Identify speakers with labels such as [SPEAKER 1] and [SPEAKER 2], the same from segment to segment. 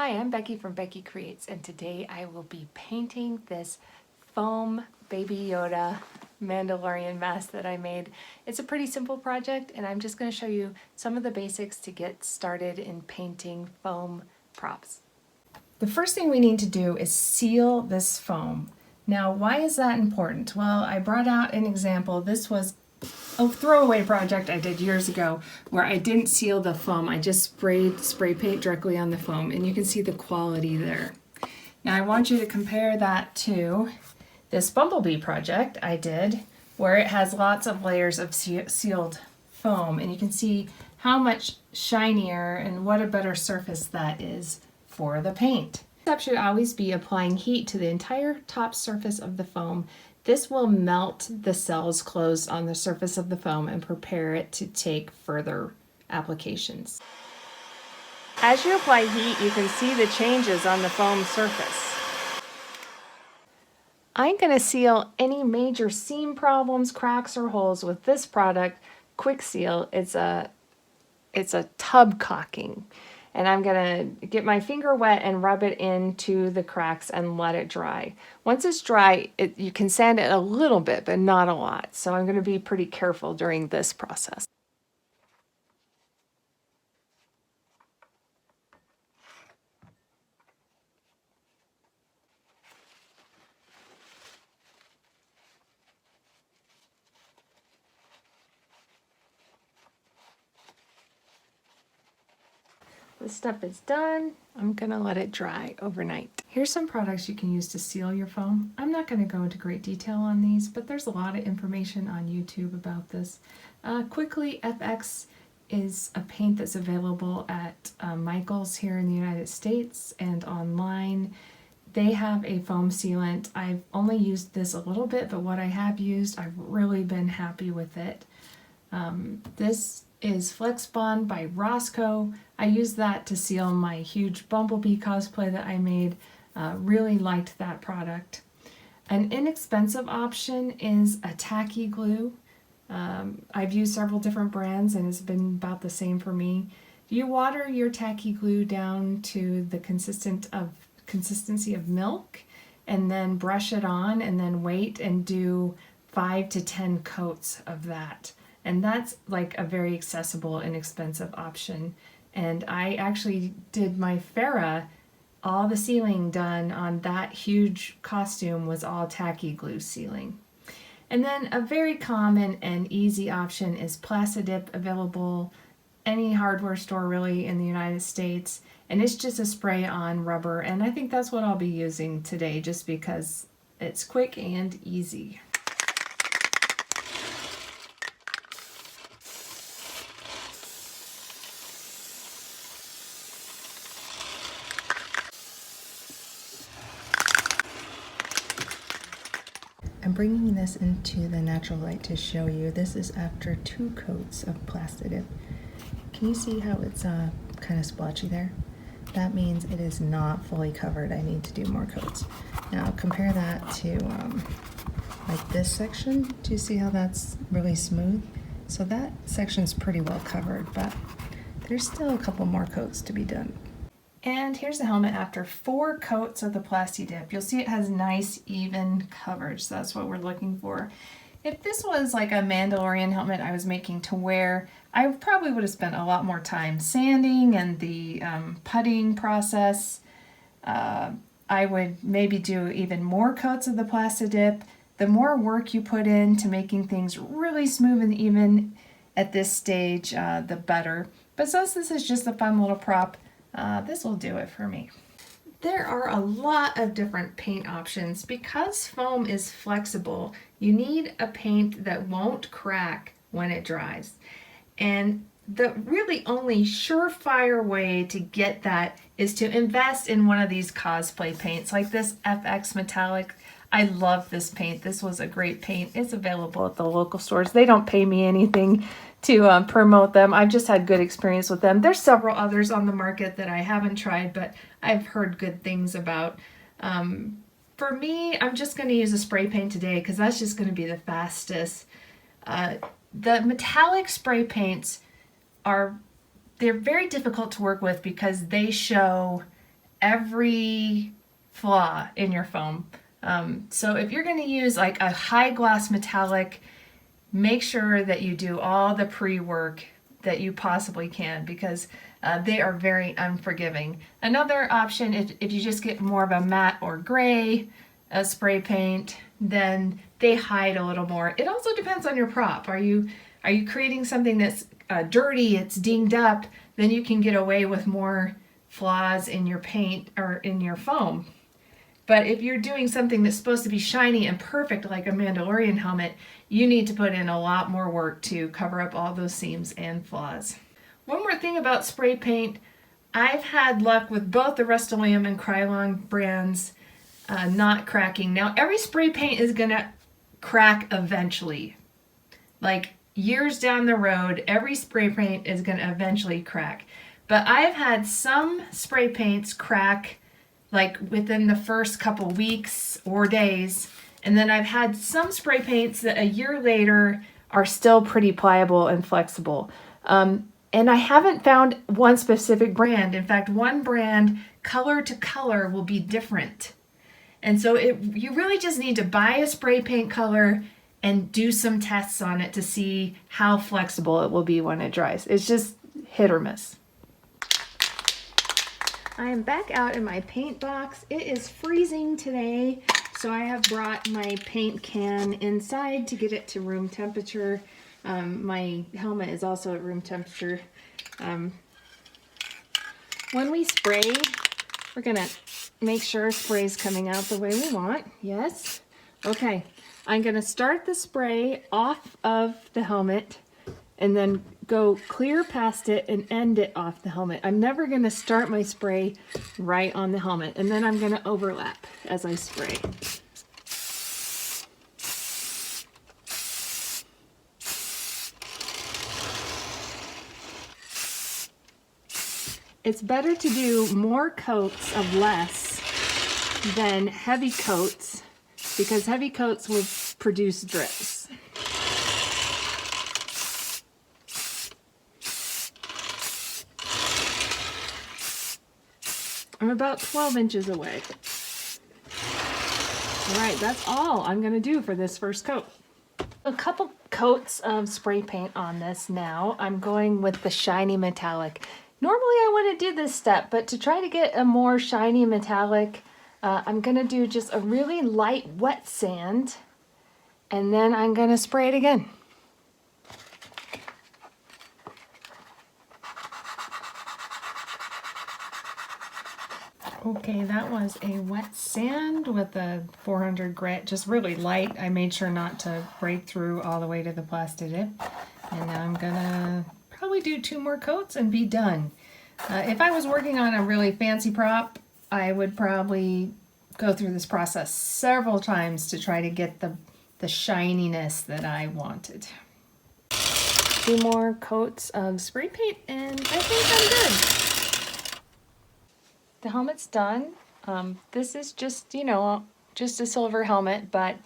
[SPEAKER 1] Hi, I'm Becky from Becky Creates, and today I will be painting this foam Baby Yoda Mandalorian mask that I made. It's a pretty simple project, and I'm just going to show you some of the basics to get started in painting foam props. The first thing we need to do is seal this foam. Now, why is that important? Well, I brought out an example. This was a throwaway project I did years ago where I didn't seal the foam. I just sprayed spray paint directly on the foam, and you can see the quality there. Now I want you to compare that to this bumblebee project I did where it has lots of layers of sealed foam, and you can see how much shinier and what a better surface that is for the paint. Next step should always be applying heat to the entire top surface of the foam. This will melt the cells closed on the surface of the foam and prepare it to take further applications. As you apply heat, you can see the changes on the foam surface. I'm going to seal any major seam problems, cracks, or holes with this product, Quick Seal. It's a tub caulking. And I'm going to get my finger wet and rub it into the cracks and let it dry. Once it's dry, you can sand it a little bit, but not a lot. So I'm going to be pretty careful during this process. This step is done. I'm gonna let it dry overnight. Here's some products you can use to seal your foam. I'm not gonna go into great detail on these, but there's a lot of information on YouTube about this. Quickly FX is a paint that's available at Michael's here in the United States and online. They have a foam sealant. I've only used this a little bit, but what I have used, I've really been happy with it. This is FlexBond by Rosco. I used that to seal my huge bumblebee cosplay that I made. Really liked that product. An inexpensive option is a Tacky Glue. I've used several different brands and it's been about the same for me. You water your Tacky Glue down to the consistency of milk and then brush it on and then wait and do 5 to 10 coats of that. And that's like a very accessible, inexpensive option. And I actually did my Farah, all the sealing done on that huge costume was all Tacky Glue sealing. And then a very common and easy option is Plasti-dip, available any hardware store really in the United States. And it's just a spray on rubber. And I think that's what I'll be using today just because it's quick and easy.
[SPEAKER 2] I'm bringing this into the natural light to show you. This is after 2 coats of Plasti-dip. Can you see how it's kind of splotchy there? That means it is not fully covered. I need to do more coats. Now compare that to like this section. Do you see how that's really smooth? So that section's pretty well covered, but there's still a couple more coats to be done.
[SPEAKER 1] And here's the helmet after 4 coats of the Plasti-dip. You'll see it has nice, even coverage. So that's what we're looking for. If this was like a Mandalorian helmet I was making to wear, I probably would have spent a lot more time sanding and the putting process. I would maybe do even more coats of the Plasti-dip. The more work you put into making things really smooth and even at this stage, the better. But since this is just a fun little prop, this will do it for me. There are a lot of different paint options. Because foam is flexible, you need a paint that won't crack when it dries. And the really only surefire way to get that is to invest in one of these cosplay paints like this FX Metallic. I love this paint. This was a great paint. It's available at the local stores. They don't pay me anything to promote them. I've just had good experience with them. There's several others on the market that I haven't tried, but I've heard good things about. For me, I'm just going to use a spray paint today because that's just going to be the fastest. The metallic spray paints they're very difficult to work with because they show every flaw in your foam. So if you're going to use like a high gloss metallic, make sure that you do all the pre-work that you possibly can, because they are very unforgiving. Another option, if you just get more of a matte or gray spray paint, then they hide a little more. It also depends on your prop. Are you creating something that's dirty, it's dinged up, then you can get away with more flaws in your paint or in your foam. But if you're doing something that's supposed to be shiny and perfect, like a Mandalorian helmet, you need to put in a lot more work to cover up all those seams and flaws. One more thing about spray paint, I've had luck with both the Rust-Oleum and Krylon brands not cracking. Now, every spray paint is gonna crack eventually. Like years down the road, every spray paint is gonna eventually crack. But I've had some spray paints crack like within the first couple weeks or days. And then I've had some spray paints that a year later are still pretty pliable and flexible. And I haven't found one specific brand. In fact, one brand, color to color, will be different. And so you really just need to buy a spray paint color and do some tests on it to see how flexible it will be when it dries. It's just hit or miss. I am back out in my paint box. It is freezing today, so I have brought my paint can inside to get it to room temperature. My helmet is also at room temperature. When we spray, we're gonna make sure spray is coming out the way we want. Yes. Okay. I'm gonna start the spray off of the helmet and then go clear past it and end it off the helmet. I'm never going to start my spray right on the helmet, and then I'm going to overlap as I spray. It's better to do more coats of less than heavy coats, because heavy coats will produce drips. I'm about 12 inches away. All right, that's all I'm gonna do for this first coat. A couple coats of spray paint on this now. I'm going with the shiny metallic. Normally I wouldn't do this step, but to try to get a more shiny metallic, I'm gonna do just a really light wet sand, and then I'm gonna spray it again. Okay, that was a wet sand with a 400 grit, just really light. I made sure not to break through all the way to the Plasti-dip. And now I'm gonna probably do 2 more coats and be done. If I was working on a really fancy prop, I would probably go through this process several times to try to get the shininess that I wanted. 2 more coats of spray paint and I think I'm good. The helmet's done. This is just, just a silver helmet, but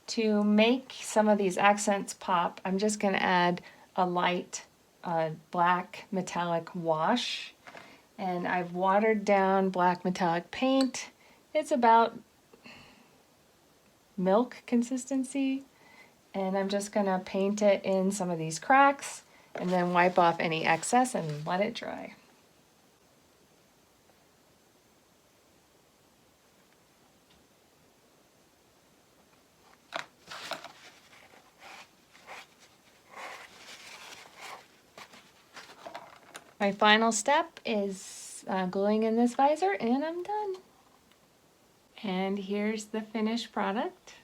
[SPEAKER 1] to make some of these accents pop, I'm just going to add a light black metallic wash. And I've watered down black metallic paint. It's about milk consistency. And I'm just going to paint it in some of these cracks and then wipe off any excess and let it dry. My final step is gluing in this visor and I'm done. And here's the finished product.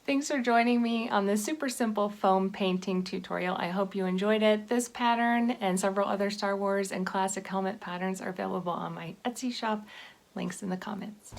[SPEAKER 1] Thanks for joining me on this super simple foam painting tutorial. I hope you enjoyed it. This pattern and several other Star Wars and classic helmet patterns are available on my Etsy shop. Links in the comments.